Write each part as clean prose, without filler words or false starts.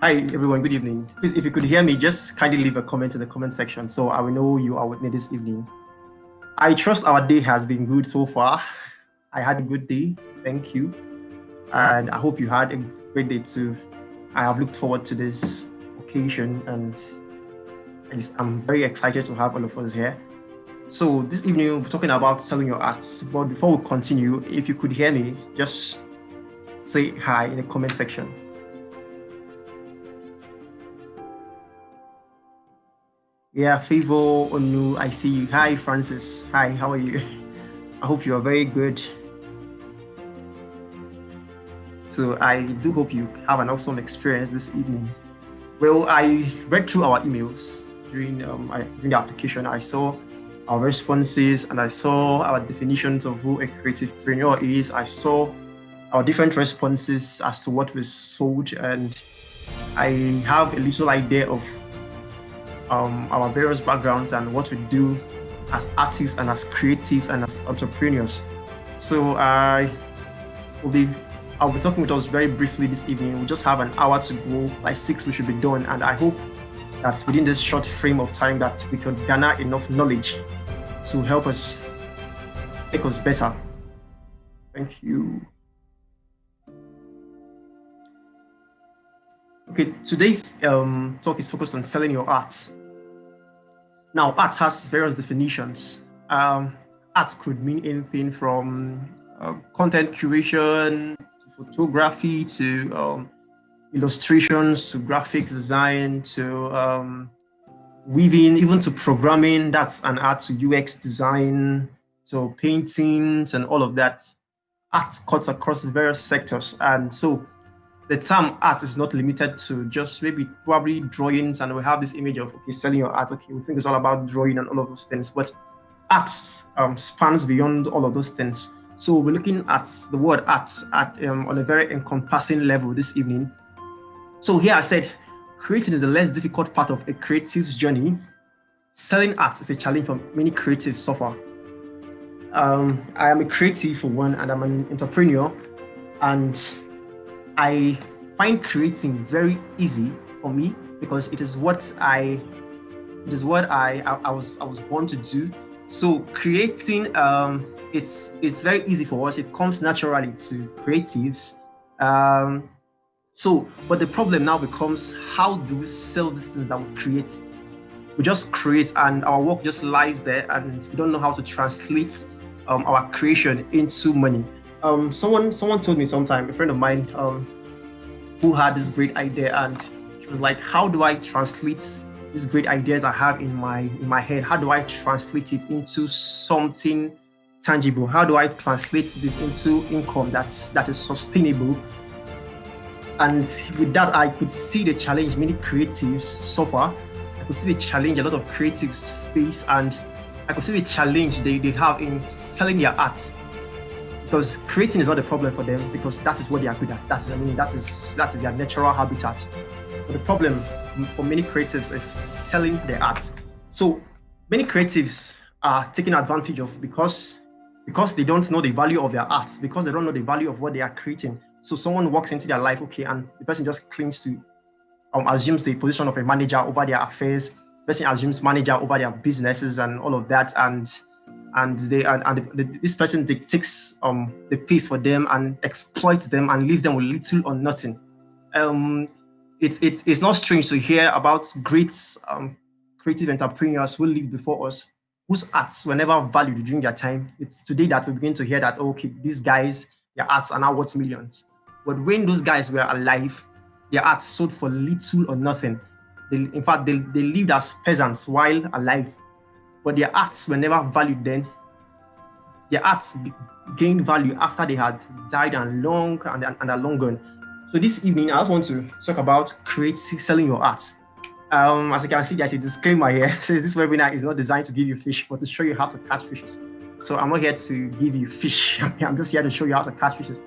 Hi everyone, good evening. Please, if you could hear me, just kindly leave a comment in the comment section so I will know you are with me this evening. I trust our day has been good so far. I had a good day, thank you. And I hope you had a great day too. I have looked forward to this occasion and I'm very excited to have all of us here. So this evening we're talking about selling your arts. But before we continue, if you could hear me, just say hi in the comment section. Yeah, Favor Onu, I see you. Hi, Francis. Hi, how are you? I hope you are very good. So I do hope you have an awesome experience this evening. Well, I read through our emails during the application. I saw our responses and I saw our definitions of who a creative entrepreneur is. I saw our different responses as to what was sold, and I have a little idea of our various backgrounds and what we do as artists and as creatives and as entrepreneurs. So I'll be talking with us very briefly this evening. We'll just have an hour to go. By 6 we should be done, and I hope that within this short frame of time that we can garner enough knowledge to help us make us better. Thank you. Okay, today's talk is focused on selling your art. Now, art has various definitions. Art could mean anything from content curation, to photography, to illustrations, to graphics design, to weaving, even to programming. That's an art, to UX design, to paintings and all of that. Art cuts across various sectors. And so the term art is not limited to just maybe probably drawings, and we have this image of selling your art. Okay, we think it's all about drawing and all of those things, but art spans beyond all of those things. So we're looking at the word art on a very encompassing level this evening. So here I said, creating is the less difficult part of a creative's journey. Selling art is a challenge for many creatives suffer. I am a creative for one, and I'm an entrepreneur, and I find creating very easy for me because it is what I was born to do. So creating it's very easy for us. It comes naturally to creatives. But the problem now becomes, how do we sell these things that we create? We just create and our work just lies there, and we don't know how to translate our creation into money. Someone told me sometime, a friend of mine who had this great idea, and she was like, how do I translate these great ideas I have in my head? How do I translate it into something tangible? How do I translate this into income that is sustainable? And with that, I could see the challenge many creatives suffer. I could see the challenge a lot of creatives face, and I could see the challenge they have in selling their art. Because creating is not a problem for them, because that is what they are good at. That is their natural habitat. But the problem for many creatives is selling their art. So many creatives are taken advantage of because they don't know the value of their art, because they don't know the value of what they are creating. So someone walks into their life, and the person just claims to assumes the position of a manager over their affairs. The person assumes manager over their businesses and all of that, this person takes the piece for them and exploits them and leaves them with little or nothing. It's not strange to hear about great creative entrepreneurs who lived before us, whose arts were never valued during their time. It's today that we begin to hear that, okay, these guys, their arts are now worth millions. But when those guys were alive, their arts sold for little or nothing. In fact, they lived as peasants while alive, but their arts were never valued then. Their arts gained value after they had died and are long gone. So this evening, I just want to talk about selling your art. As you can see, there's a disclaimer here. It says this webinar is not designed to give you fish, but to show you how to catch fishes. So I'm not here to give you fish. I'm just here to show you how to catch fishes.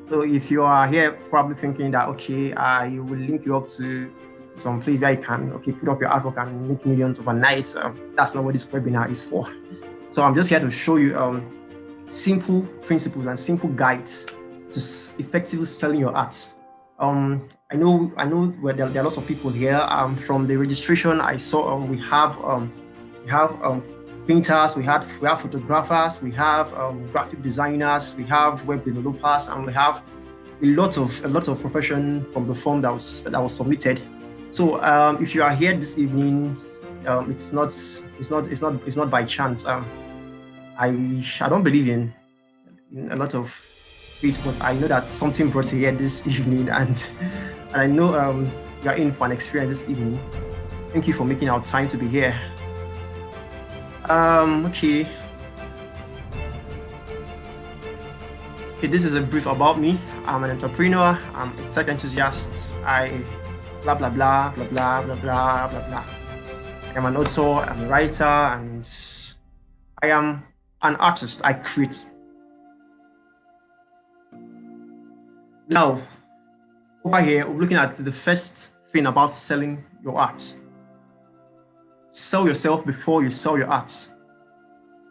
So if you are here probably thinking that, okay, I will link you up to some place where you can, put up your artwork and make millions overnight. That's not what this webinar is for. So I'm just here to show you simple principles and simple guides to effectively selling your art. I know where there are lots of people here. From the registration I saw, we have painters, we have photographers, we have graphic designers, we have web developers, and we have a lot of profession from the form that was submitted. So if you are here this evening, it's not by chance. I don't believe in a lot of it, but I know that something brought you here this evening, and I know you are in for an experience this evening. Thank you for making our time to be here. Okay. Okay, this is a brief about me. I'm an entrepreneur. I'm a tech enthusiast. I blah blah blah blah blah blah blah blah blah. I'm an author. I'm a writer, and I am an artist. I create. Now, over here, we're looking at the first thing about selling your art. Sell yourself before you sell your art.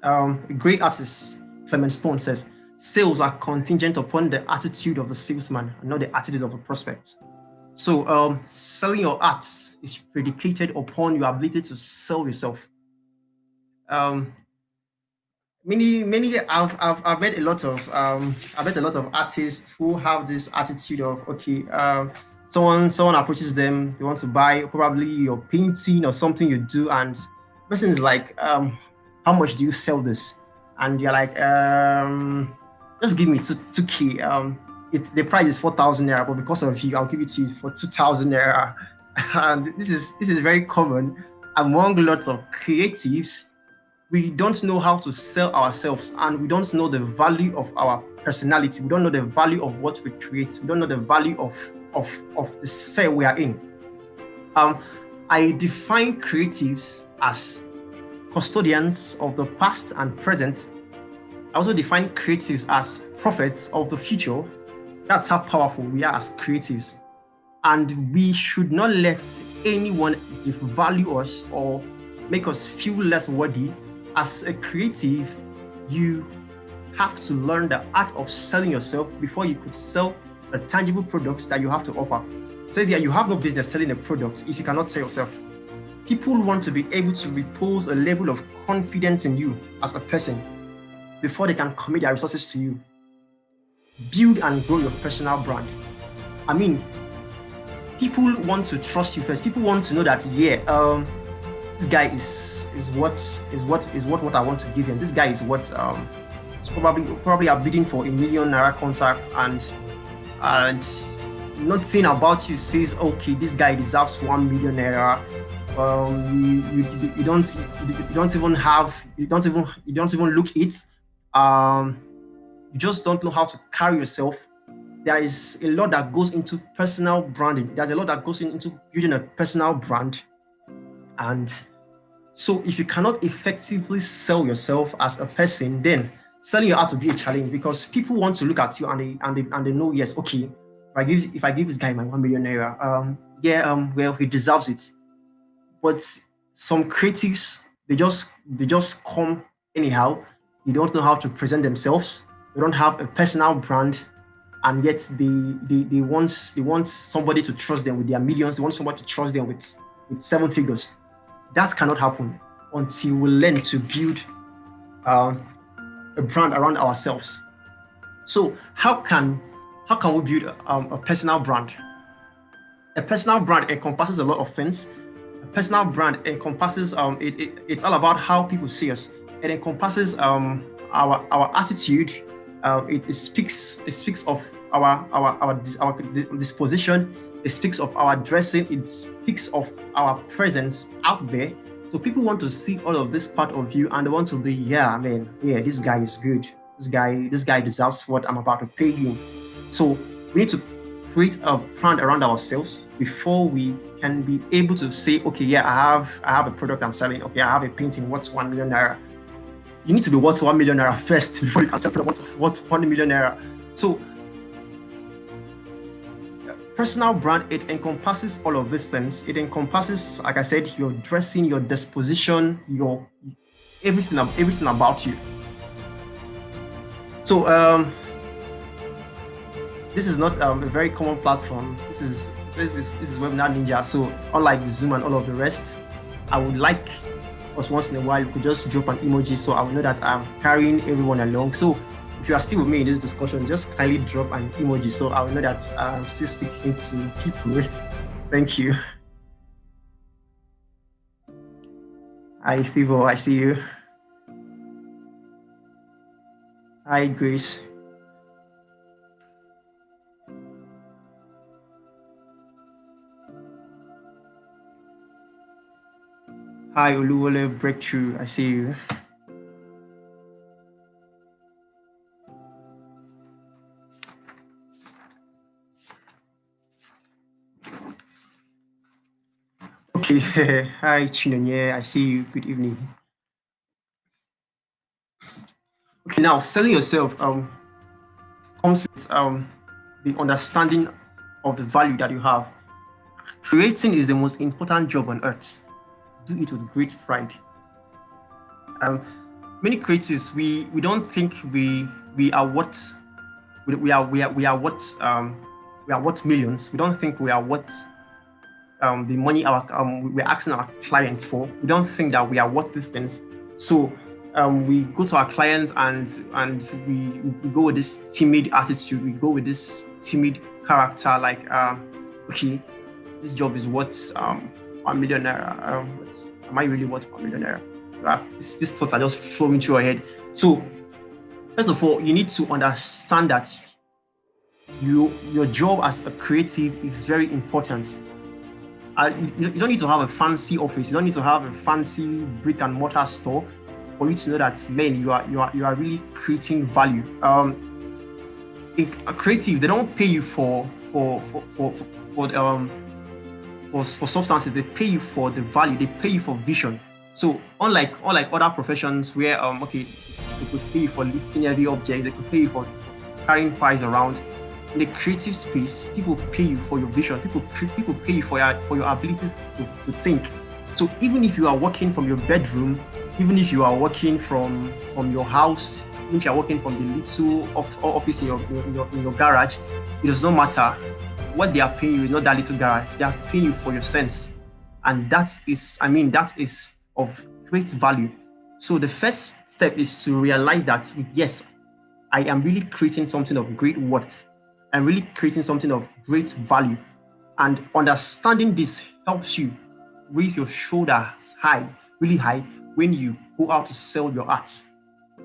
A great artist, Clement Stone, says, sales are contingent upon the attitude of the salesman, not the attitude of the prospect. So selling your art is predicated upon your ability to sell yourself. Um, many I've met a lot of artists who have this attitude of, okay, someone approaches them, they want to buy probably your painting or something you do, and the person is like, how much do you sell this? And you're like, just give me two k. The price is 4,000 naira, but because of you, I'll give it to you for 2,000 naira. And this is very common among lots of creatives. We don't know how to sell ourselves, and we don't know the value of our personality. We don't know the value of what we create. We don't know the value of the sphere we are in. I define creatives as custodians of the past and present. I also define creatives as prophets of the future. That's how powerful we are as creatives. And we should not let anyone devalue us or make us feel less worthy. As a creative, you have to learn the art of selling yourself before you could sell the tangible products that you have to offer. It says here, you have no business selling a product if you cannot sell yourself. People want to be able to repose a level of confidence in you as a person before they can commit their resources to you. Build and grow your personal brand. I mean, people want to trust you first. People want to know that, this guy is what I want to give him. This guy is what is probably are bidding for a 1 million naira contract, and nothing about you says, okay, this guy deserves 1 million naira. You don't even look it. You just don't know how to carry yourself. There is a lot that goes into personal branding. There's a lot that goes into building a personal brand. And so if you cannot effectively sell yourself as a person, then selling your art will be a challenge, because people want to look at you and they know, yes, okay, if I give this guy my 1 million naira, well, he deserves it. But some creatives, they just come anyhow. They don't know how to present themselves. They don't have a personal brand, and yet they want somebody to trust them with their millions. They want somebody to trust them with 7 figures. That cannot happen until we learn to build a brand around ourselves. So how can we build a personal brand? A personal brand encompasses a lot of things. A personal brand encompasses it's all about how people see us. It encompasses our attitude. It speaks of our disposition. It speaks of our dressing. It speaks of our presence out there. So people want to see all of this part of you, and they want to be, this guy is good. This guy deserves what I'm about to pay him. So we need to create a brand around ourselves before we can be able to say, okay, I have a product I'm selling. Okay, I have a painting. What's 1 million naira? You need to be worth 1 million naira first before you can sell product what's 1 million naira. So personal brand, it encompasses all of these things. It encompasses, like I said, your dressing, your disposition, your everything about you. So this is not a very common platform. This is Webinar Ninja. So unlike Zoom and all of the rest, I would like us once in a while we could just drop an emoji so I will know that I'm carrying everyone along. So if you are still with me in this discussion, just kindly drop an emoji so I will know that I'm still speaking to people. Thank you. Hi, Fivo, I see you. Hi, Grace. Hi, Oluwole Breakthrough, I see you. Okay, hi, Chinonye, I see you. Good evening. Okay, now selling yourself comes with the understanding of the value that you have. Creating is the most important job on earth. Do it with great pride. Um, Many creatives we don't think we are what we are what we are what millions. We don't think we are what the money we're asking our clients for. We don't think that we are worth these things. So we go to our clients and we go with this timid attitude. We go with this timid character, like okay, this job is worth 1 million naira. But am I really worth 1 million naira? These thoughts are just flowing through your head. So first of all, you need to understand that your job as a creative is very important. You don't need to have a fancy office. You don't need to have a fancy brick and mortar store for you to know that, man, you are really creating value. A creative, they don't pay you for substances. They pay you for the value. They pay you for vision. So unlike other professions where okay, they could pay you for lifting heavy objects, they could pay you for carrying files around. In the creative space, people pay you for your vision. People pay you for your ability to think. So even if you are working from your bedroom, even if you are working from your house, even if you are working from the little office in your garage, it does not matter. What they are paying you is not that little garage. They are paying you for your sense, and that is of great value. So the first step is to realize that yes, I am really creating something of great worth. I'm really creating something of great value. And understanding this helps you raise your shoulders high, really high, when you go out to sell your art.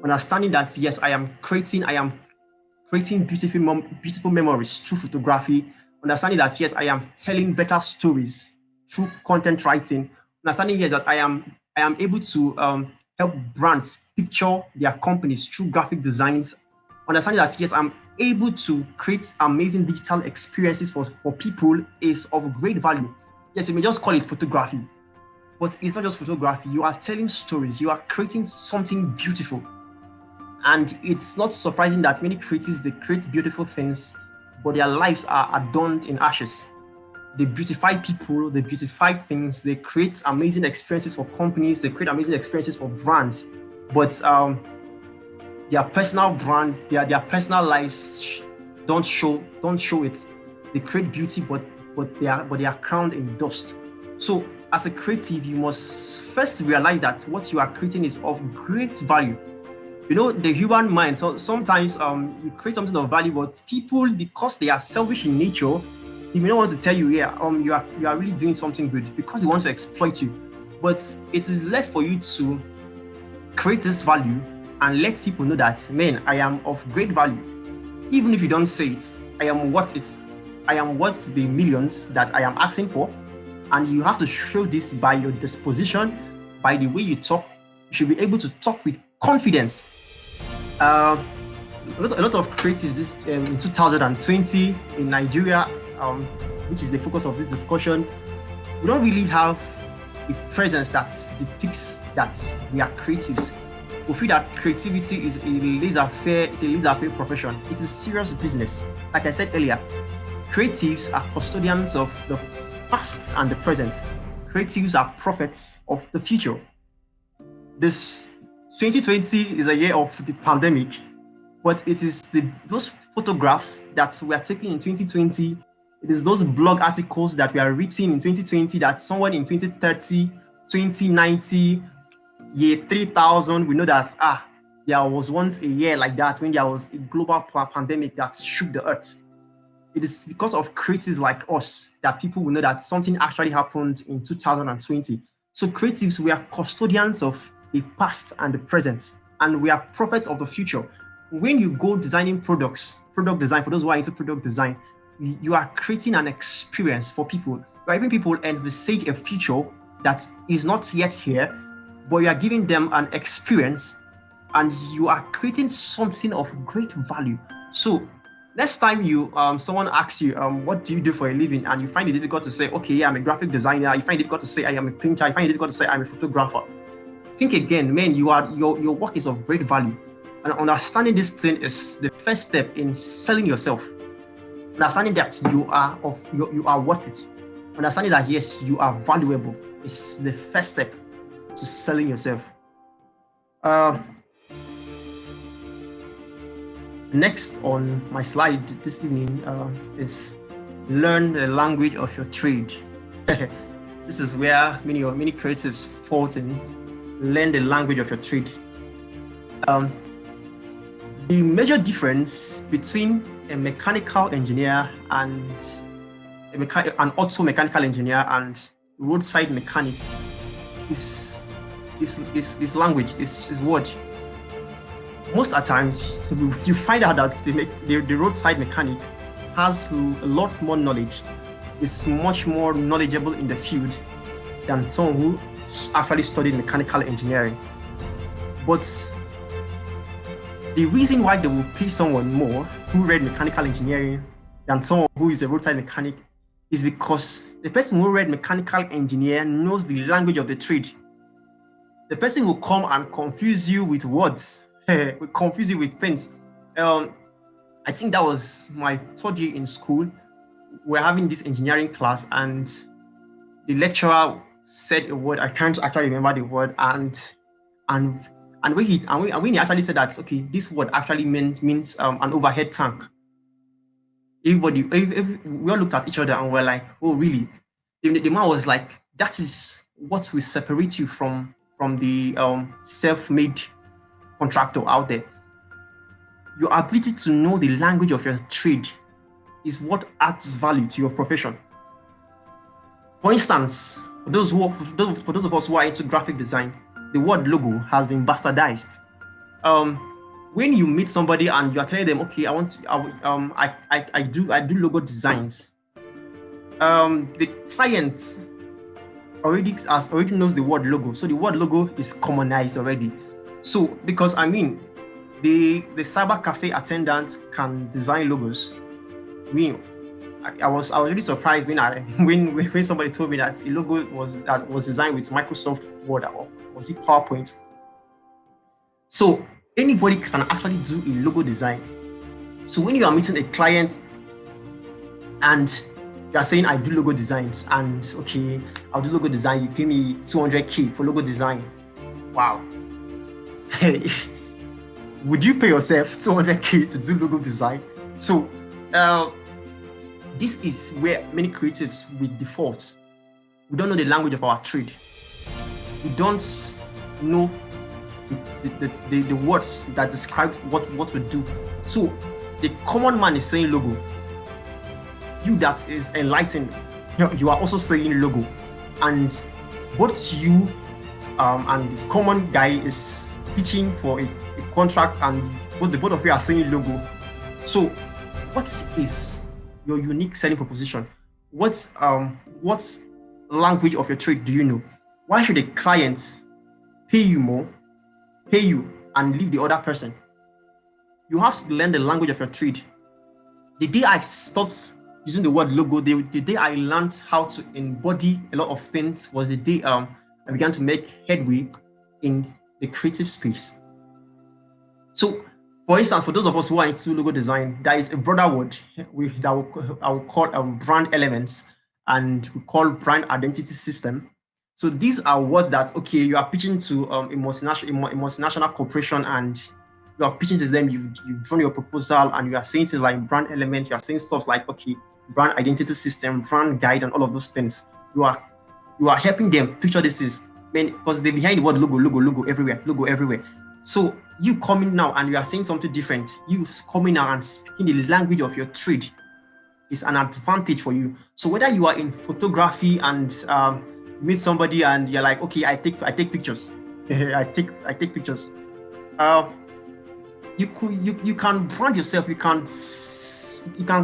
Understanding that yes, I am creating beautiful memories through photography. Understanding that yes, I am telling better stories through content writing. Understanding yes that I am able to help brands picture their companies through graphic designs. Understanding that yes, I'm able to create amazing digital experiences for people is of great value. Yes, you may just call it photography, but it's not just photography. You are telling stories. You are creating something beautiful. And it's not surprising that many creatives, they create beautiful things, but their lives are adorned in ashes. They beautify people, they beautify things, they create amazing experiences for companies, they create amazing experiences for brands, but their personal brand, their personal lives don't show it. They create beauty, but they are crowned in dust. So as a creative, you must first realize that what you are creating is of great value. You know, the human mind, so sometimes you create something of value, but people, because they are selfish in nature, they may not want to tell you, yeah, you are really doing something good, because they want to exploit you. But it is left for you to create this value and let people know that, man, I am of great value. Even if you don't say it, I am worth it. I am worth the millions that I am asking for. And you have to show this by your disposition, by the way you talk. You should be able to talk with confidence. A lot of creatives in 2020 in Nigeria, which is the focus of this discussion, we don't really have a presence that depicts that we are creatives. We feel that creativity is a laissez-faire profession. It is serious business. Like I said earlier, creatives are custodians of the past and the present. Creatives are prophets of the future. This 2020 is a year of the pandemic. but it is those photographs that we are taking in 2020. It is those blog articles that we are reading in 2020 that someone in 2030, 2090, year 3000, we know that there was once a year like that when there was a global pandemic that shook the earth. It is because of creatives like us that people will know that something actually happened in 2020. So creatives, we are custodians of the past and the present, and we are prophets of the future. When you go designing products, product design, for those who are into product design, you are creating an experience for people. You are helping people envisage a future that is not yet here, but you are giving them an experience and you are creating something of great value. So next time someone asks you what do you do for a living, and you find it difficult to say, okay, yeah, I'm a graphic designer. You find it difficult to say I am a painter. You find it difficult to say I'm a photographer. Think again, man. Your work is of great value, and understanding this thing is the first step in selling yourself. Understanding that you are worth it. Understanding that yes, you are valuable is the first step to selling yourself. Uh, Next on my slide this evening is learn the language of your trade. This is where many creatives fault in. Learn the language of your trade. The major difference between a mechanical engineer and an auto mechanical engineer and roadside mechanic is language, is word. Most at times, you find out that the roadside mechanic has a lot more knowledge, is much more knowledgeable in the field than someone who actually studied mechanical engineering. But the reason why they will pay someone more who read mechanical engineering than someone who is a roadside mechanic is because the person who read mechanical engineer knows the language of the trade. The person will come and confuse you with words, will confuse you with pens. I think that was my third year in school. We're having this engineering class, and the lecturer said a word. I can't actually remember the word, and when he actually said that, okay, this word actually means an overhead tank. Everybody, we all looked at each other and we're like, oh, really? The man was like, that is what will separate you from the self-made contractor out there. Your ability to know the language of your trade is what adds value to your profession. For instance, for those of us who are into graphic design, the word logo has been bastardized. When you meet somebody and you are telling them, okay, I do logo designs, the client already knows the word logo, so the word logo is commonized already. So because the cyber cafe attendant can design logos. I was really surprised when somebody told me that a logo was designed with Microsoft Word, or was it PowerPoint. So anybody can actually do a logo design. So when you are meeting a client and you are saying, I do logo designs, and okay, I'll do logo design, you pay me 200K for logo design. Wow. Would you pay yourself 200K to do logo design? So this is where many creatives will default. We don't know the language of our trade. We don't know the words that describe what we do. So the common man is saying logo. You that is enlightened, you are also saying logo. And both you and the common guy is pitching for a contract, and both of you are saying logo. So what is your unique selling proposition? What language of your trade do you know? Why should a client pay you and leave the other person? You have to learn the language of your trade. The day I stopped using the word logo, the day I learned how to embody a lot of things, was the day I began to make headway in the creative space. So, for instance, for those of us who are into logo design, there is a broader word I will call brand elements, and we call brand identity system. So these are words that, okay, you are pitching to a multinational corporation, and you are pitching to them, you've drawn your proposal, and you are saying things like brand element, you are saying stuff like, okay, brand identity system, brand guide, and all of those things. You are helping them picture this is, man, because they're behind the word logo everywhere. So you coming now and you are saying something different, you coming now and speaking the language of your trade is an advantage for you. So whether you are in photography and meet somebody and you're like, okay, I take pictures, I take pictures. You can brand yourself. You can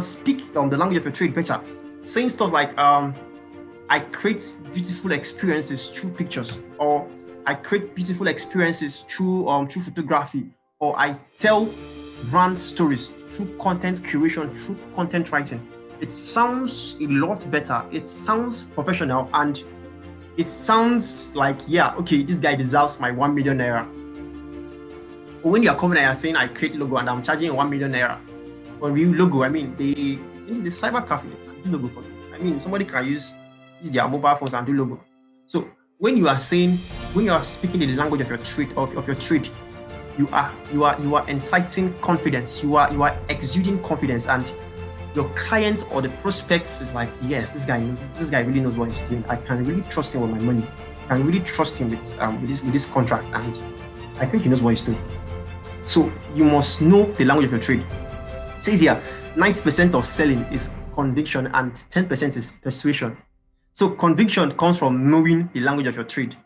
speak the language of your trade better, saying stuff like I create beautiful experiences through pictures, or I create beautiful experiences through photography, or I tell brand stories through content curation, through content writing. It sounds a lot better. It sounds professional, and it sounds like, yeah, okay, this guy deserves my 1 million naira. But when you are coming and you're saying I create a logo and I'm charging 1 million naira for real logo, I mean, the cyber cafe can do logo for you. I mean, somebody can use their mobile phones and do logo. So when you are speaking the language of your trade, you are inciting confidence. You are exuding confidence, and your client or the prospects is like, yes, this guy really knows what he's doing. I can really trust him with my money. I can really trust him with this contract, and I think he knows what he's doing. So you must know the language of your trade. It says here, 90% of selling is conviction and 10% is persuasion. So conviction comes from knowing the language of your trade.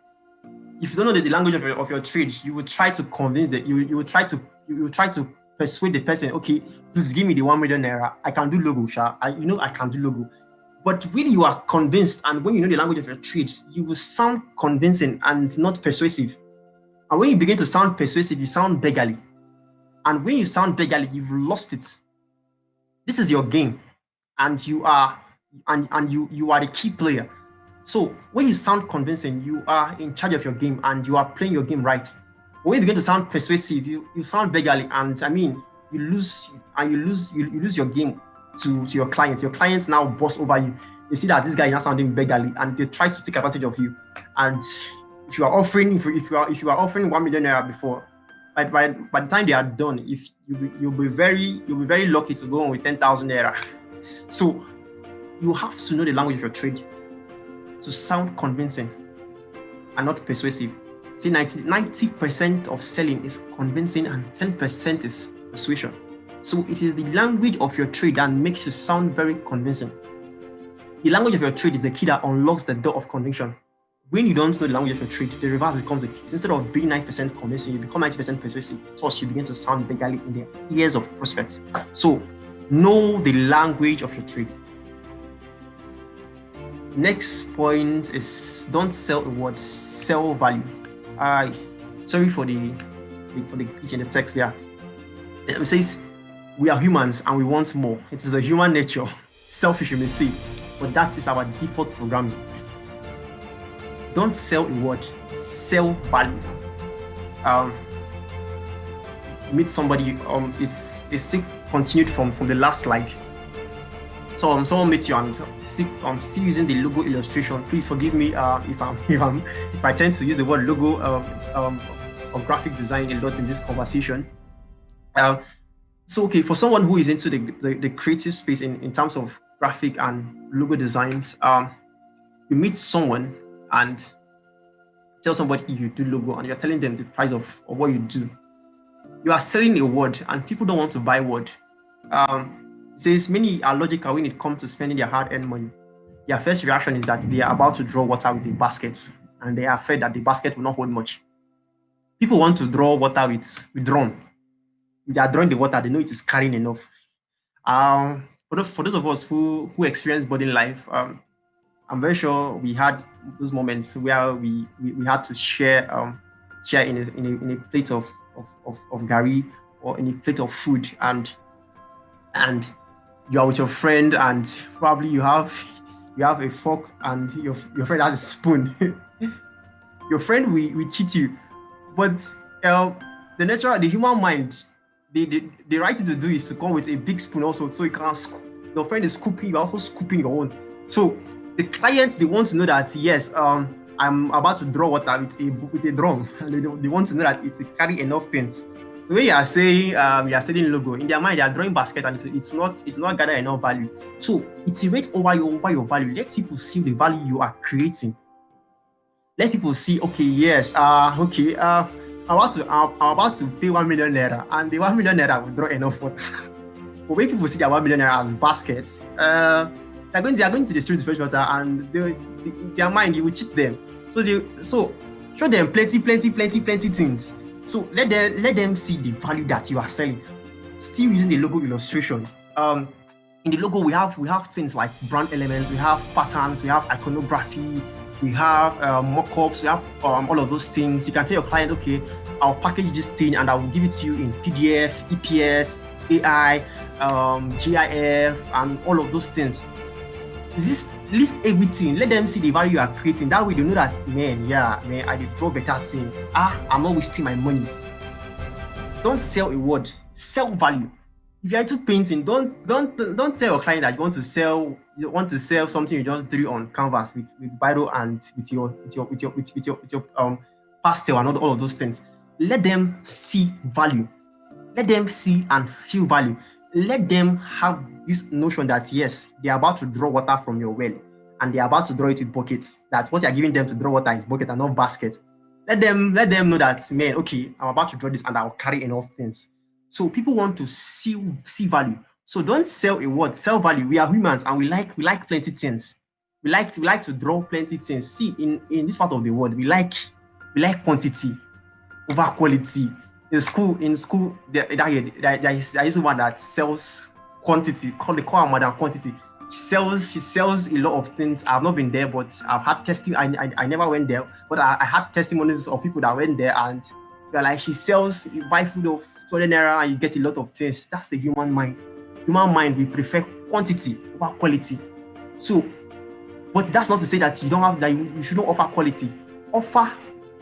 If you don't know the language of your trade, you will try to convince that you will try to persuade the person, okay, please give me the 1 million naira. I can do logo, Sha. I can do logo. But when you are convinced and when you know the language of your trade, you will sound convincing and not persuasive. And when you begin to sound persuasive, you sound beggarly. And when you sound beggarly, you've lost it. This is your game, and you are the key player. So when you sound convincing, you are in charge of your game and you are playing your game right. But when you begin to sound persuasive, you sound beggarly, and I mean, you lose your game to your clients. Your clients now boss over you. They see that this guy is not sounding beggarly, and they try to take advantage of you. And if you are offering 1 million naira before, by the time they are done, if you'll be very lucky to go on with 10,000 naira. So you have to know the language of your trade to sound convincing and not persuasive. See, 90% of selling is convincing and 10% is persuasion. So it is the language of your trade that makes you sound very convincing. The language of your trade is the key that unlocks the door of conviction. When you don't know the language of your trade, the reverse becomes the case. Instead of being 90% convincing, you become 90% persuasive. Thus, you begin to sound beggarly in the ears of prospects. So, know the language of your trade. Next point is don't sell a word, sell value. Sorry for the glitch in the text there. It says we are humans and we want more. It is a human nature, selfish you may say, but that is our default programming. Don't sell a word, sell value. Meet somebody. It's still continued from the last slide. So someone meets you and still using the logo illustration. Please forgive me if I tend to use the word logo or graphic design a lot in this conversation. So okay, for someone who is into the creative space in terms of graphic and logo designs, you meet someone and tell somebody you do logo and you're telling them the price of what you do. You are selling a word and people don't want to buy word. It says many are logical when it comes to spending their hard-earned money. Their first reaction is that they are about to draw water with the baskets and they are afraid that the basket will not hold much. People want to draw water with drum. If they are drawing the water, they know it is carrying enough. For those of us who experience boarding life, I'm very sure we had those moments where we had to share in a plate of gari or in a plate of food, and you are with your friend and probably you have a fork and your friend has a spoon. Your friend will cheat you, but the human mind, the right thing to do is to come with a big spoon also, so you can your friend is scooping, you're also scooping your own. So the clients, they want to know that yes, I'm about to draw water with a drum, and they want to know that it will carry enough things. So So when you are selling logo, in their mind they are drawing basket and it's not gather enough value. So iterate over your value. Let people see the value you are creating. Let people see, okay, yes, I'm about to pay 1 million naira, and the 1 million naira will draw enough water. But when people see their 1 million naira as baskets, they are going to the street to fetch water, and in their mind you will cheat them. So show them plenty things. So let them see the value that you are selling. Still using the logo illustration. In the logo we have things like brand elements, we have patterns, we have iconography, we have mock-ups, we have all of those things. You can tell your client, okay, I'll package this thing and I will give it to you in PDF, EPS, AI, GIF, and all of those things. List everything. Let them see the value you are creating. That way they know that, I did draw better thing. I'm not wasting my money. Don't sell a word, sell value. If you're into painting, don't tell your client that you want to sell something you just drew on canvas with Biro and with your pastel and all of those things. Let them see value. Let them see and feel value. Let them have this notion that yes, they are about to draw water from your well, and they are about to draw it with buckets. That what you are giving them to draw water is bucket and not basket. Let them know that, man, okay, I'm about to draw this and I'll carry enough things. So people want to see value. So don't sell a word, sell value. We are humans and we like plenty things. We like to draw plenty things. See, in this part of the world, we like quantity over quality. In school, there is one that sells quantity, called the call madam quantity. She sells a lot of things. I've not been there, but I've had testimony. I never went there, but I had testimonies of people that went there, and they're like, she sells, you buy food of 20 naira and you get a lot of things. That's the human mind. Human mind, we prefer quantity over quality. So, but that's not to say that you shouldn't offer quality. Offer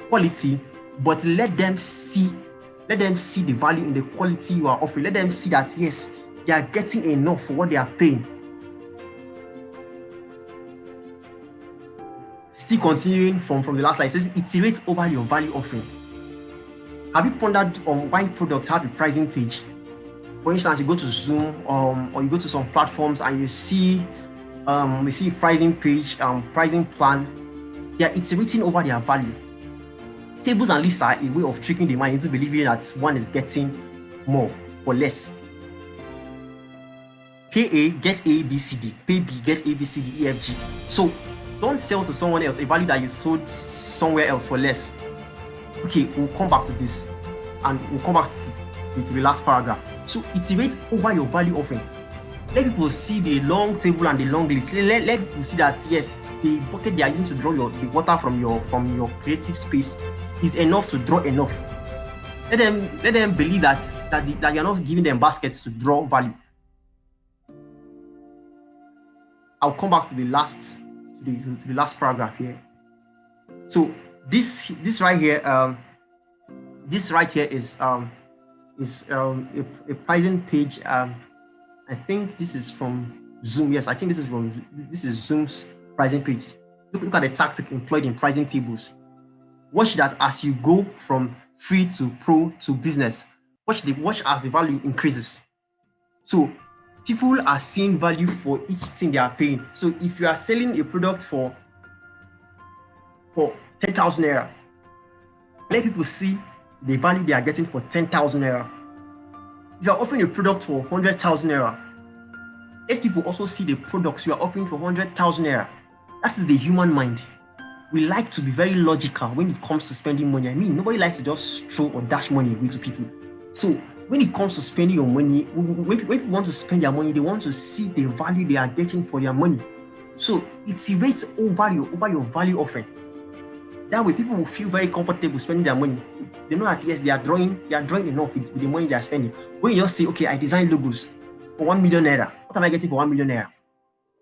quality, but let them see the value in the quality you are offering. Let them see that yes, they are getting enough for what they are paying. Still continuing from the last slide, it says iterate over your value offering. Have you pondered on why products have a pricing page? For instance, you go to Zoom or you go to some platforms and you see pricing page, pricing plan. They are iterating over their value. Tables and lists are a way of tricking the mind into believing that one is getting more for less. Pay A, get A, B, C, D. Pay B, get A, B, C, D, E, F, G. So don't sell to someone else a value that you sold somewhere else for less. Okay, we'll come back to this and we'll come back to the last paragraph. So iterate over your value offering. Let people see the long table and the long list. Let people see that yes, the bucket they are using to draw the water from your creative space is enough to draw enough. Let them believe that you're not giving them baskets to draw value. I'll come back to the last paragraph here. So this right here is a pricing page. I think this is from Zoom. Yes, I think this is Zoom's pricing page. Look at the tactic employed in pricing tables. Watch that as you go from free to pro to business. Watch as the value increases. So people are seeing value for each thing they are paying. So if you are selling a product for 10,000 naira, let people see the value they are getting for 10,000 naira. If you are offering a product for 100,000 naira, let people also see the products you are offering for 100,000 naira. That is the human mind. We like to be very logical when it comes to spending money. I mean, nobody likes to just throw or dash money away to people. So when it comes to spending your money, when people want to spend their money, they want to see the value they are getting for their money. So iterate over your value offering. That way, people will feel very comfortable spending their money. They know that yes, they are drawing enough with the money they are spending. When you just say, okay, I design logos for 1 million naira. What am I getting for 1 million naira?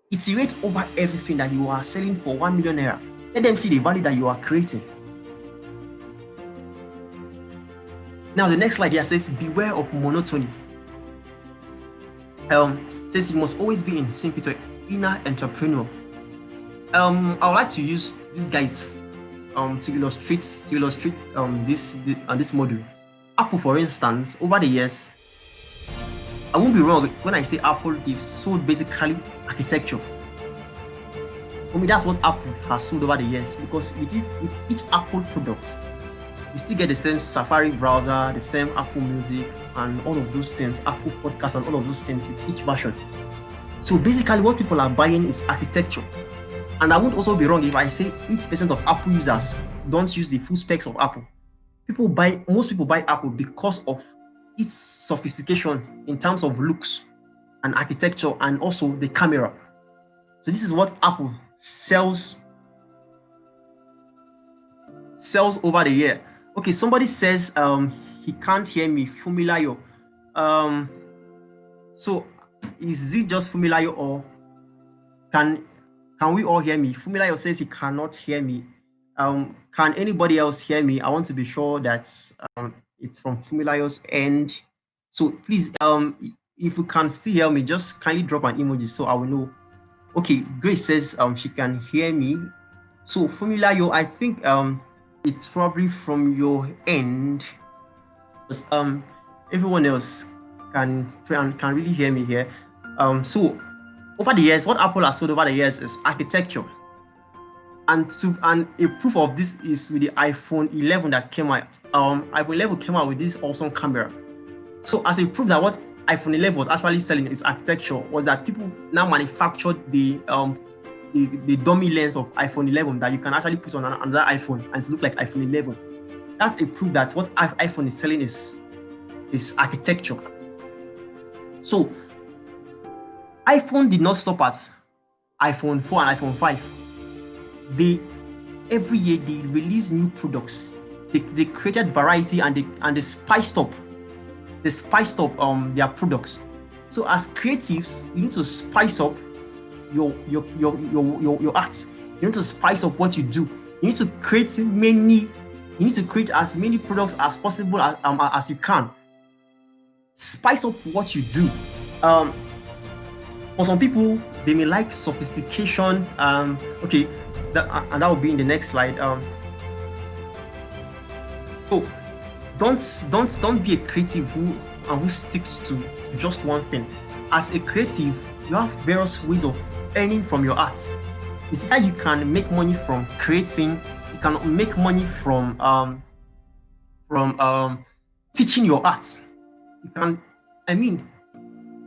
Iterate over everything that you are selling for 1 million naira. Let them see the value that you are creating. Now, the next slide here says, beware of monotony. Says you must always be in sync with your inner entrepreneur. I would like to use these guys to illustrate this module. Apple, for instance, over the years, I won't be wrong when I say Apple, they've sold basically architecture. For me, that's what Apple has sold over the years, because with each Apple product, you still get the same Safari browser, the same Apple Music, and all of those things, Apple Podcasts, and all of those things with each version. So basically, what people are buying is architecture. And I would also be wrong if I say 80% of Apple users don't use the full specs of Apple. Most people buy Apple because of its sophistication in terms of looks and architecture, and also the camera. So this is what Apple sells over the year. Okay, somebody says he can't hear me. Fumilayo. So is it just Fumilayo, or can we all hear me? Fumilayo says he cannot hear me. Can anybody else hear me? I want to be sure that it's from Fumilayo's end. So please, if you can still hear me, just kindly drop an emoji so I will know. Okay, Grace says she can hear me. So Fumilayo, I think it's probably from your end, because everyone else can really hear me here. So over the years, what Apple has sold over the years is architecture. And a proof of this is with the iPhone 11 that came out. iPhone 11 came out with this awesome camera. So as a proof that what iPhone 11 was actually selling is architecture, was that people now manufactured the dummy lens of iPhone 11 that you can actually put on another iPhone and to look like iPhone 11. That's a proof that what iPhone is selling is architecture. So iPhone did not stop at iPhone 4 and iPhone 5. Every year they release new products. They created variety, and they spiced up their products. So as creatives, you need to spice up your art. You need to spice up what you do. You need to create as many products as possible as you can. Spice up what you do. For some people, they may like sophistication. Okay, that will be in the next slide. So don't be a creative who sticks to just one thing. As a creative, you have various ways of earning from your art. It's that you can make money from creating. You can make money from teaching your art.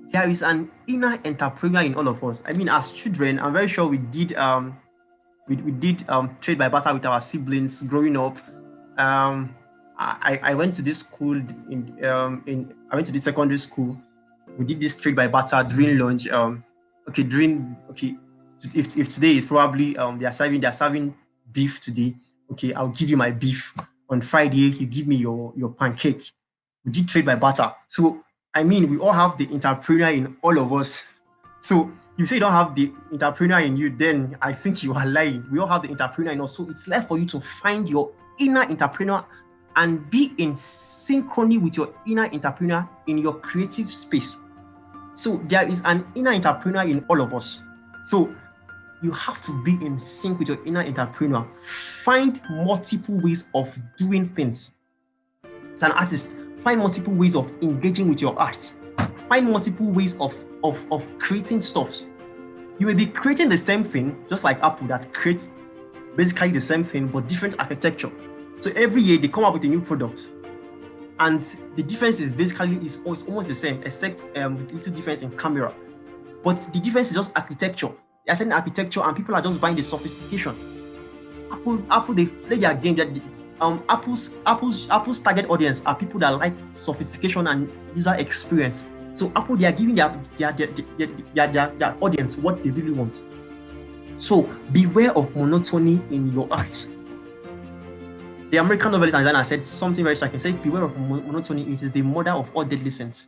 There is an inner entrepreneur in all of us. As children, I'm very sure we did trade by barter with our siblings growing up. I went to this school I went to this secondary school. We did this trade by barter during lunch. If today is probably they are serving beef today. Okay, I'll give you my beef. On Friday, you give me your pancake. We did trade by barter. So we all have the entrepreneur in all of us. So you say you don't have the entrepreneur in you, then I think you are lying. We all have the entrepreneur in us. So it's left for you to find your inner entrepreneur and be in synchrony with your inner entrepreneur in your creative space. So there is an inner entrepreneur in all of us. So you have to be in sync with your inner entrepreneur. Find multiple ways of doing things. As an artist, find multiple ways of engaging with your art. Find multiple ways of creating stuff. You may be creating the same thing, just like Apple that creates basically the same thing but different architecture. So every year they come up with a new product, and the difference is almost the same, except little difference in camera. But the difference is just architecture. They are selling architecture, and people are just buying the sophistication. Apple they play their game. Apple's target audience are people that like sophistication and user experience. So Apple, they are giving their audience what they really want. So beware of monotony in your art. The American novelist and designer said something very striking. He said, beware of monotony. It is the mother of all deadly sins.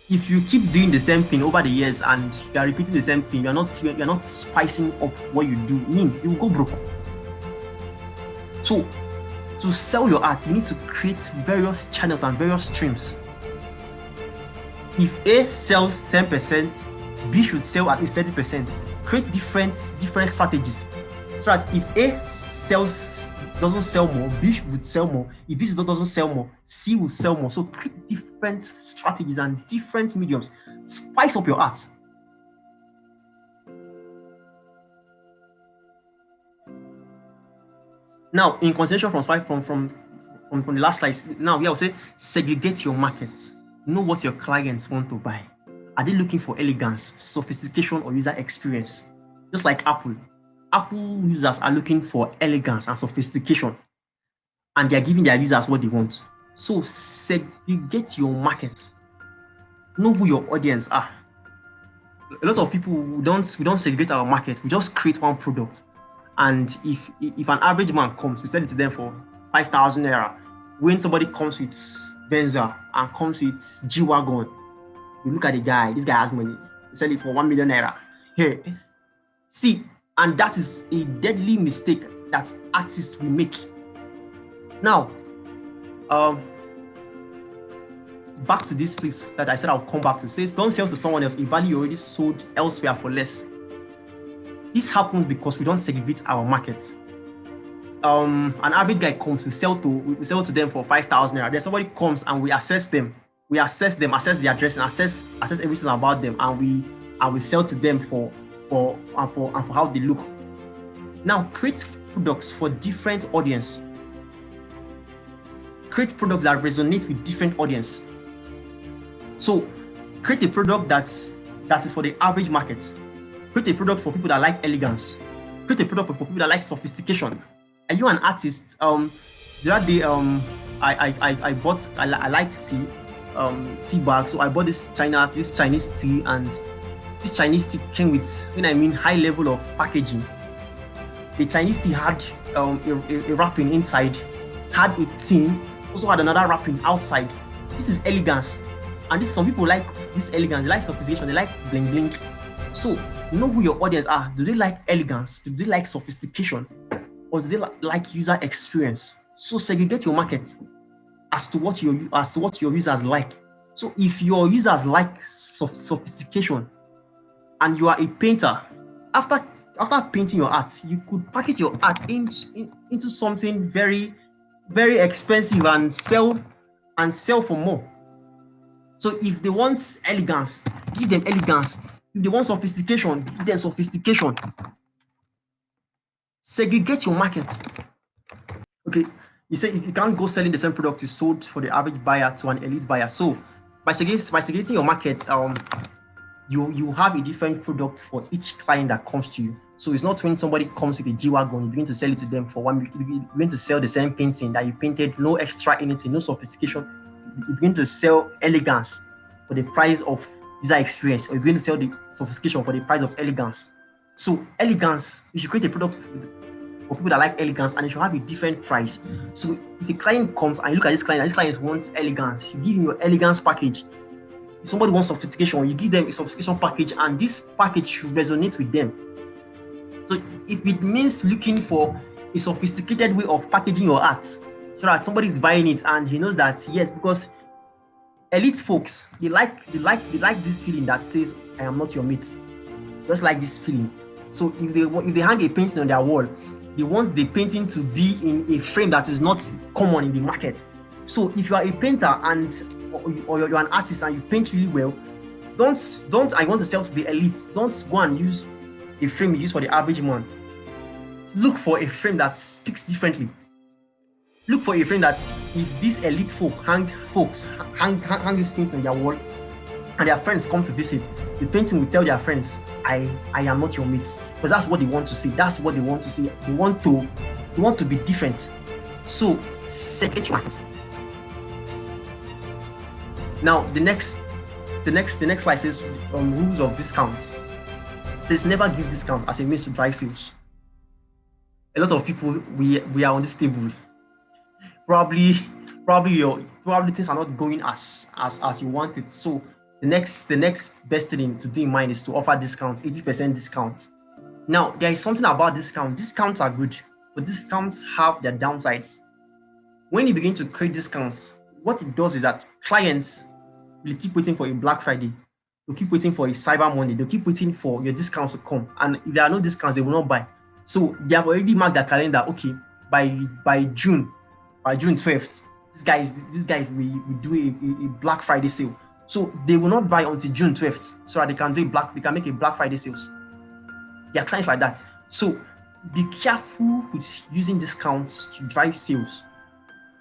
If you keep doing the same thing over the years and you are repeating the same thing, you're not spicing up what you do, you will go broke. So to sell your art, you need to create various channels and various streams. If A sells 10%, B should sell at least 30%. Create different strategies, so that if A sells doesn't sell more, B would sell more. If B doesn't sell more, C will sell more. So create different strategies and different mediums. Spice up your art. Now, in continuation from the last slide, now here I will say segregate your market. Know what your clients want to buy. Are they looking for elegance, sophistication, or user experience? Just like Apple. Apple users are looking for elegance and sophistication, and they are giving their users what they want. So segregate your market. Know who your audience are. A lot of people we don't segregate our market. We just create one product, and if an average man comes, we sell it to them for 5,000 naira. When somebody comes with Venza and comes with G-Wagon, you look at the guy. This guy has money. We sell it for 1 million naira. Hey, see, and that is a deadly mistake that artists will make. Now, back to this place that I said I'll come back to. Says don't sell to someone else a value you already sold elsewhere for less. This happens because we don't segregate our markets. An average guy comes, we sell to them for 5,000 naira. Then somebody comes and we assess them. We assess them, assess the address, and assess everything about them, and we sell to them for how they look. Now create products for different audience. Create products that resonate with different audience. So create a product that is for the average market. Create a product for people that like elegance. Create a product for people that like sophistication. Are you an artist? The other day, I like tea bag, so I bought this Chinese tea, and this Chinese tea came with, high level of packaging. The Chinese tea had a wrapping inside, had a tin, also had another wrapping outside. This is elegance, and some people like this elegance. They like sophistication. They like bling bling. So know who your audience are. Do they like elegance? Do they like sophistication? Or do they like user experience? So segregate your market as to what your users like. So if your users like sophistication and you are a painter, after painting your art, you could package your art into something very, very expensive and sell for more. So if they want elegance, give them elegance. If they want sophistication, give them sophistication. Segregate your market. Okay, you say you can't go selling the same product you sold for the average buyer to an elite buyer. So by segregating your market, you have a different product for each client that comes to you. So it's not when somebody comes with a G-Wagon, you begin to sell it to them for you begin to sell the same painting that you painted, no extra anything, no sophistication. You begin to sell elegance for the price of user experience, or you begin to sell the sophistication for the price of elegance. So elegance, you should create a product for people that like elegance, and it should have a different price. So if a client comes and you look at this client, and this client wants elegance, you give him your elegance package. If somebody wants sophistication, you give them a sophistication package, and this package should resonate with them. So if it means looking for a sophisticated way of packaging your art so that somebody is buying it and he knows that, yes, because elite folks, they like this feeling that says, I am not your mate. Just like this feeling. So if they hang a painting on their wall, they want the painting to be in a frame that is not common in the market. So if you are a painter or you're an artist and you paint really well, don't I want to sell to the elite. Don't go and use a frame you use for the average man. Look for a frame that speaks differently. Look for a frame that if these elite folks hang these things on their wall and their friends come to visit, the painting will tell their friends, I am not your mate. Because that's what they want to see. That's what they want to see. They want to be different. So segregate your market. Now the next slide says rules of discounts. It says never give discounts as a means to drive sales. A lot of people we are on this table. Probably things are not going as you want it. So the next best thing to do in mind is to offer discount, 80% discount. Now there is something about discount. Discounts are good, but discounts have their downsides. When you begin to create discounts, what it does is that clients will keep waiting for a Black Friday. They'll keep waiting for a Cyber Monday. They'll keep waiting for your discounts to come. And if there are no discounts, they will not buy. So they have already marked their calendar. Okay, by June, by June 12th, these guys we do a Black Friday sale. So they will not buy until June 12th, so that they can make a Black Friday sales. There are clients like that. So be careful with using discounts to drive sales.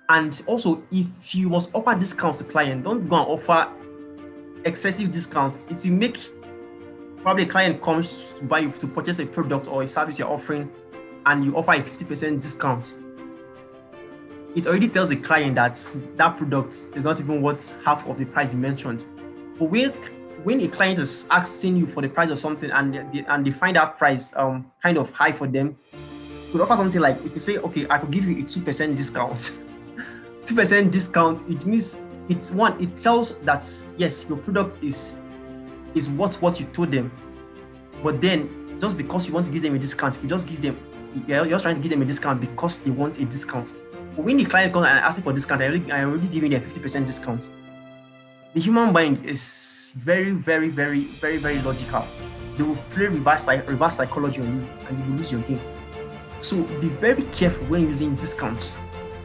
And also, if you must offer discounts to client, don't go and offer excessive discounts. It will make probably a client comes to buy you to purchase a product or a service you're offering, and you offer a 50% discount. It already tells the client that that product is not even worth half of the price you mentioned. But when a client is asking you for the price of something and they find that price kind of high for them, you could offer something like, if you say, okay, I could give you a 2% discount. 2% discount, it means it tells that yes, your product is worth what you told them. But then just because you want to give them a discount, you're just trying to give them a discount because they want a discount. But when the client comes and asks for discount, I already giving them a 50% discount. The human mind is very, very, very, very, very logical. They will play reverse psychology on you, and you will lose your game. So be very careful when using discounts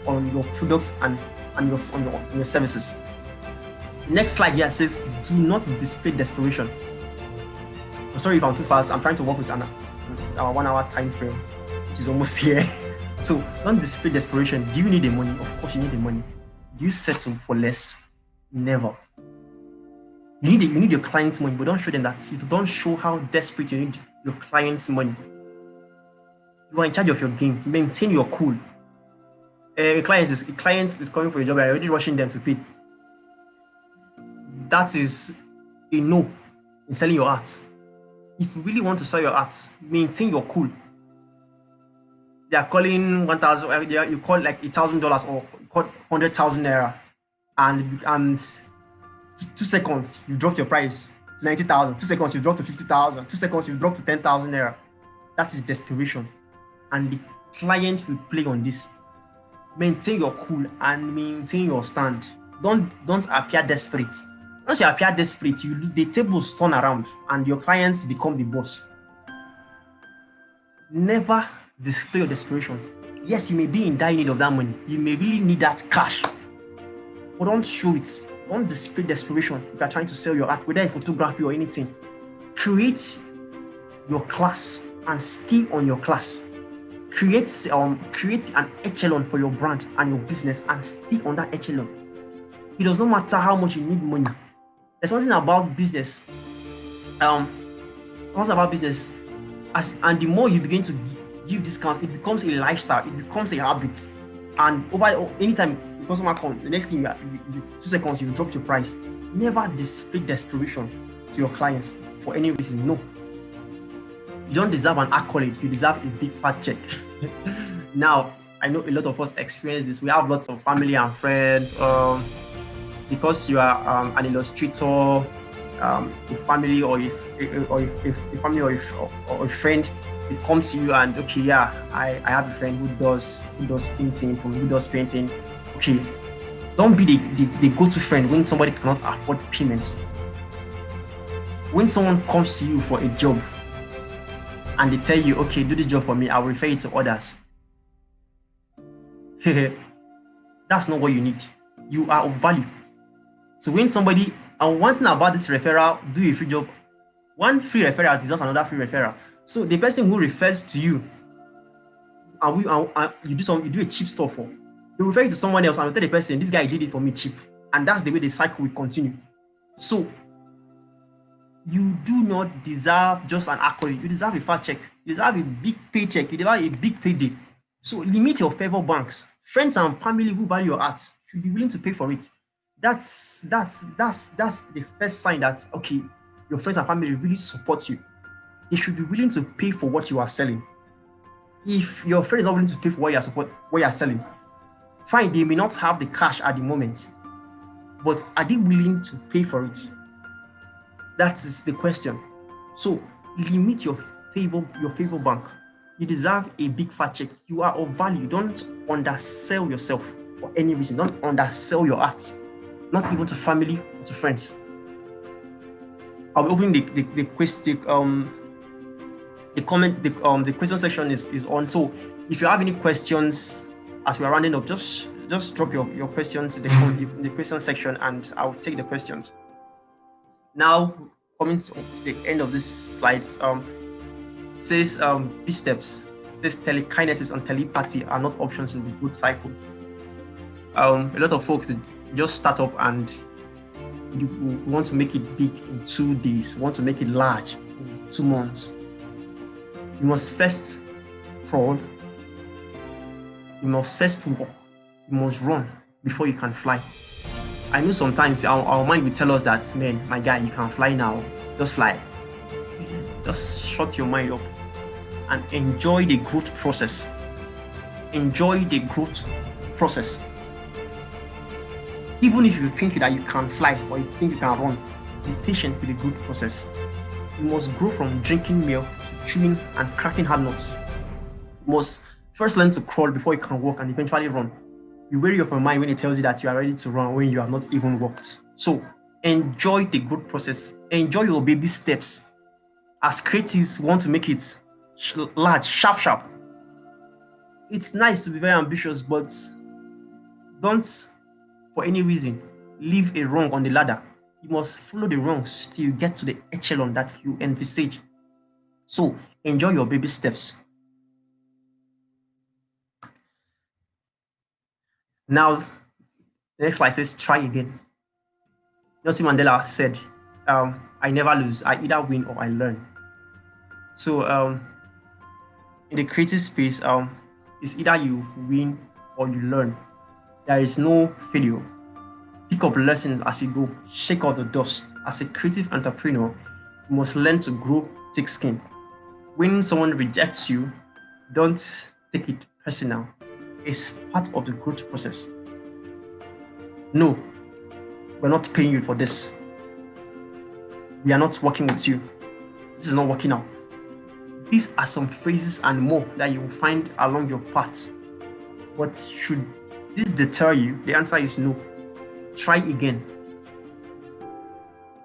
on your products and on your services. Next slide here says, do not display desperation. I'm sorry if I'm too fast. I'm trying to work with our 1 hour time frame, which is almost here. So don't display desperation. Do you need the money? Of course you need the money. Do you settle for less? Never. You need your client's money, but don't show them that. You don't show how desperate you need your client's money. You are in charge of your game. Maintain your cool. A client is coming for a job. You're already rushing them to pay. That is a no in selling your art. If you really want to sell your art, maintain your cool. They are calling 1,000. You call like $1,000 or you call 100,000 naira, and 2 seconds you dropped your price to 90,000. 2 seconds you dropped to 50,000. 2 seconds you dropped to 10,000 naira. That is desperation, and the client will play on this. Maintain your cool and maintain your stand. Don't appear desperate. Once you appear desperate, the tables turn around and your clients become the boss. Never display your desperation. Yes, you may be in dire need of that money. You may really need that cash, but don't show it. Don't display desperation if you are trying to sell your art, whether it's photography or anything. Create your class and stay on your class. Create an echelon for your brand and your business and stay on that echelon. It does not matter how much you need money. There's something about business. And the more you begin to give discounts, it becomes a lifestyle. It becomes a habit. And anytime the customer comes, the next thing, 2 seconds, you've dropped your price. Never display desperation to your clients for any reason. No. You don't deserve an accolade. You deserve a big fat check. Now, I know a lot of us experience this. We have lots of family and friends. Because you are an illustrator, a family or a friend, it comes to you and okay, yeah, I have a friend who does painting. Okay, don't be the go-to friend when somebody cannot afford payments. When someone comes to you for a job and they tell you, okay, do the job for me, I will refer you to others. That's not what you need. You are of value. So when somebody, and one thing about this referral, do a free job, one free referral deserves another free referral. So the person who refers to you, and you do a cheap stuff for, they refer you to someone else and tell the person, this guy did it for me cheap. And that's the way the cycle will continue. So you do not deserve just an accolade. You deserve a fat check. You deserve a big paycheck. You deserve a big payday. So limit your favor banks. Friends and family who value your art should be willing to pay for it. That's the first sign that okay, your friends and family really support you. They should be willing to pay for what you are selling. If your friend is not willing to pay for what you are selling, fine, they may not have the cash at the moment, but are they willing to pay for it? That is the question. So limit your favor bank. You deserve a big fat check. You are of value. Don't undersell yourself for any reason. Don't undersell your art. Not even to family or to friends. I'll be opening the The question section is on. So if you have any questions as we are rounding up, just drop your questions in the question section, and I'll take the questions. Now, coming to the end of this slide, it says these steps. It says telekinesis and telepathy are not options in the growth cycle. A lot of folks, they just start up and you want to make it big in 2 days, want to make it large in 2 months. You must first crawl, you must first walk, you must run before you can fly. I know sometimes our mind will tell us that, man, my guy, you can fly now, just fly. Just shut your mind up and enjoy the growth process. Enjoy the growth process. Even if you think that you can fly or you think you can run, be patient with the growth process. You must grow from drinking milk to chewing and cracking hard nuts. You must first learn to crawl before you can walk and eventually run. Be wary of your mind when it tells you that you are ready to run when you have not even walked. So enjoy the growth process. Enjoy your baby steps. As creatives, we want to make it large, sharp. It's nice to be very ambitious, but don't, for any reason, leave a rung on the ladder. You must follow the rungs till you get to the echelon that you envisage. So enjoy your baby steps. Now, the next slide says, try again. Nelson Mandela said, I never lose. I either win or I learn. So in the creative space, it's either you win or you learn. There is no failure. Pick up lessons as you go. Shake out the dust. As a creative entrepreneur, you must learn to grow thick skin. When someone rejects you, don't take it personal. It's part of the growth process. No, we're not paying you for this. We are not working with you. This is not working out. These are some phrases and more that you will find along your path. But should this deter you? The answer is no. Try again.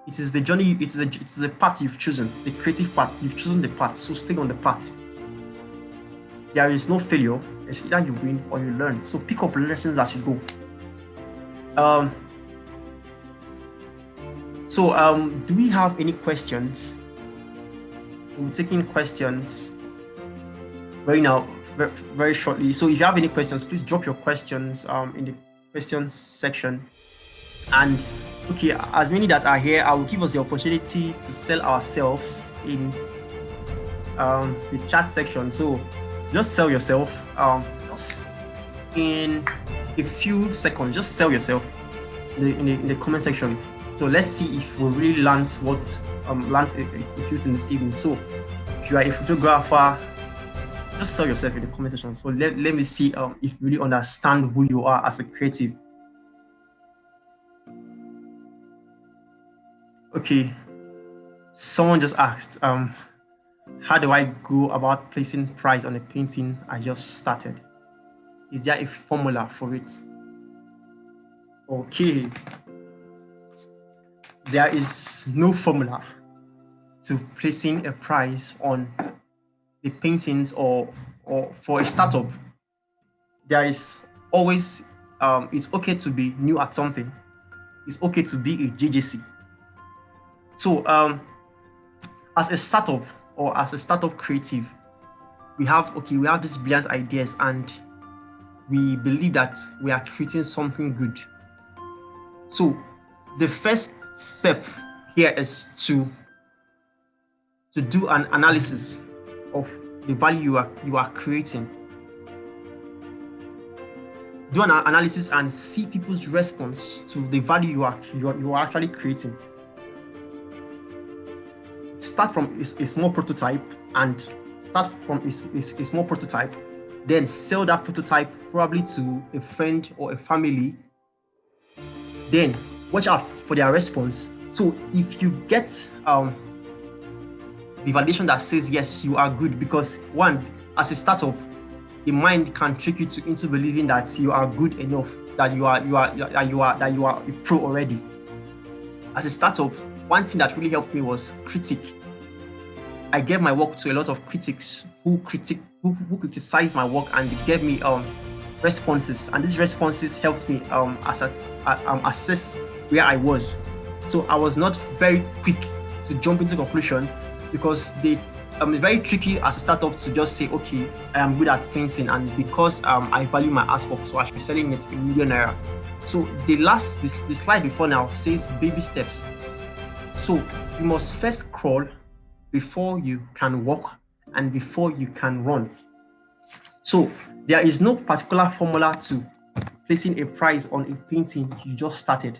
It is the journey, it's the path you've chosen, the creative path. You've chosen the path, so stay on the path. There is no failure. It's either you win or you learn. So pick up lessons as you go. Do we have any questions? We're taking questions very shortly. So if you have any questions, please drop your questions in the questions section. And okay, as many that are here, I will give us the opportunity to sell ourselves in the chat section. So just sell yourself just in a few seconds. Just sell yourself in the comment section. So let's see if we really land a few things this evening. So if you are a photographer, just sell yourself in the comment section. So let me see if you really understand who you are as a creative. Okay, someone just asked, how do I go about placing price on a painting I just started? Is there a formula for it? Okay, there is no formula to placing a price on the paintings or for a startup. There is always, it's okay to be new at something. It's okay to be a JJC. So as a startup or as a startup creative, we have these brilliant ideas and we believe that we are creating something good. So the first step here is to do an analysis of the value you are creating. Do an analysis and see people's response to the value you are actually creating. Start from a small prototype then sell that prototype probably to a friend or a family. Then watch out for their response. So if you get the validation that says yes, you are good, because one, as a startup, the mind can trick you into believing that you are good enough, that you are a pro already. As a startup, one thing that really helped me was critique. I gave my work to a lot of critics who criticized my work, and they gave me responses, and these responses helped me assess where I was. So I was not very quick to jump into conclusion, because it's very tricky as a startup to just say, okay, I am good at painting, and because I value my artwork, so I should be selling it a million naira. So the slide before now says baby steps. So you must first crawl before you can walk, and before you can run. So there is no particular formula to placing a price on a painting you just started.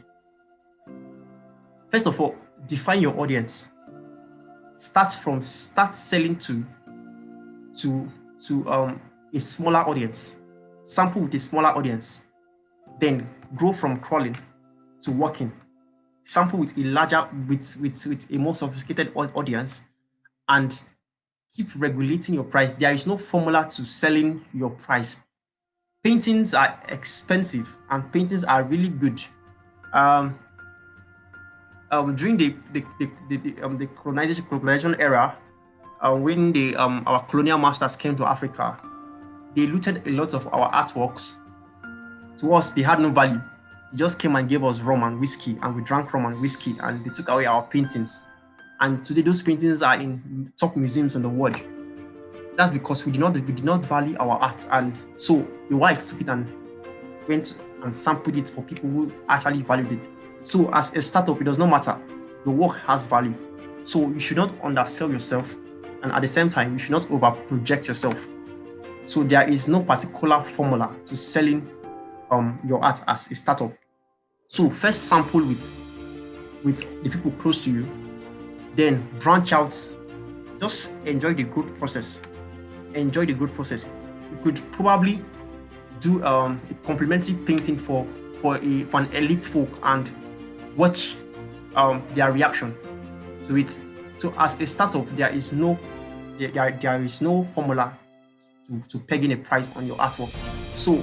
First of all, define your audience. Start selling to a smaller audience. Sample with a smaller audience. Then grow from crawling to walking. Sample with a larger, with a more sophisticated audience, and keep regulating your price. There is no formula to selling your price. Paintings are expensive, and paintings are really good. During the colonization era, when our colonial masters came to Africa, they looted a lot of our artworks. To us, they had no value. They just came and gave us rum and whiskey, and we drank rum and whiskey, and they took away our paintings. And today, those paintings are in top museums in the world. That's because we did not value our art, and so the whites took it and went and sampled it for people who actually valued it. So as a startup, it does not matter. The work has value. So you should not undersell yourself, and at the same time, you should not over-project yourself. So there is no particular formula to selling your art as a startup. So first sample with the people close to you, then branch out. Just enjoy the growth process. Enjoy the growth process. You could probably do a complimentary painting for an elite folk and watch their reaction to it. So as a startup, there is no formula to pegging a price on your artwork. So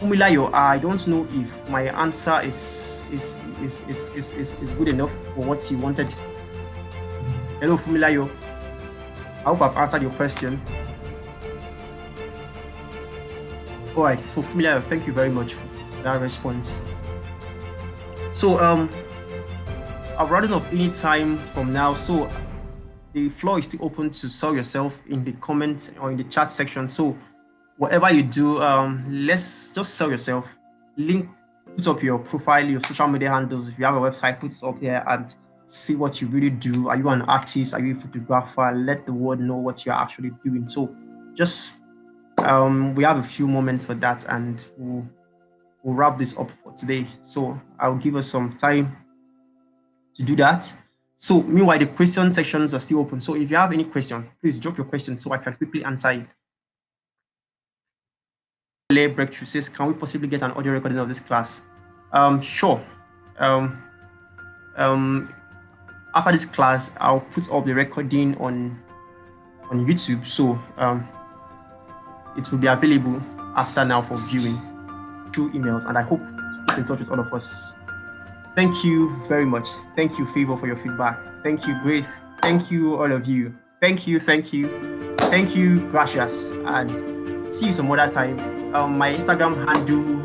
Fumilayo, I don't know if my answer is good enough for what you wanted. Hello, Fumilayo. I hope I've answered your question. All right, so Fumilayo, thank you very much for that response. So I'm running up any time from now, so the floor is still open to sell yourself in the comments or in the chat section. So whatever you do, let's just sell yourself. Put up your profile, your social media handles. If you have a website, put it up there and see what you really do. Are you an artist? Are you a photographer? Let the world know what you're actually doing. So just we have a few moments for that, and we'll wrap this up for today. So I'll give us some time to do that. So meanwhile, the question sections are still open. So if you have any question, please drop your question so I can quickly answer it. Breakthrough says, can we possibly get an audio recording of this class? Sure. After this class, I'll put up the recording on YouTube. So it will be available after now for viewing through emails, and I hope to keep in touch with all of us. Thank you very much. Thank you, Favor, for your feedback. Thank you, Grace. Thank you, all of you. Thank you, gracias, and see you some other time. My Instagram handle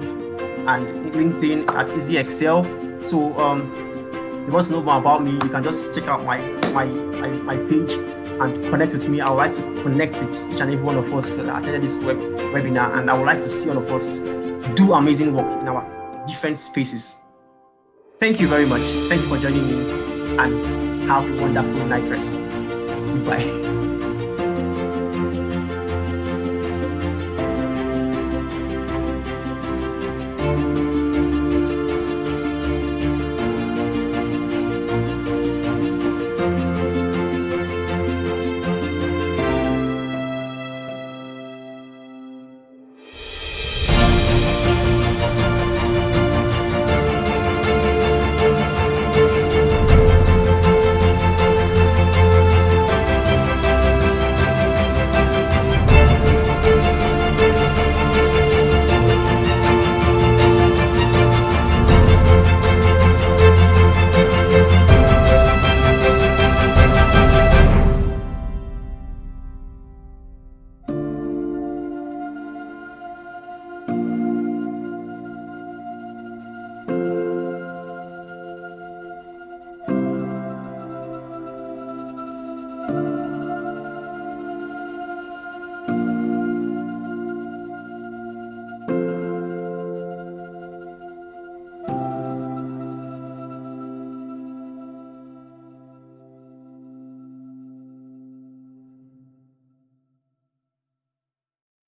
and LinkedIn at EasyExcel. So if you want to know more about me, you can just check out my page and connect with me. I would like to connect with each and every one of us that attended this webinar, and I would like to see all of us do amazing work in our different spaces. Thank you very much. Thank you for joining me, and have a wonderful night rest. Goodbye.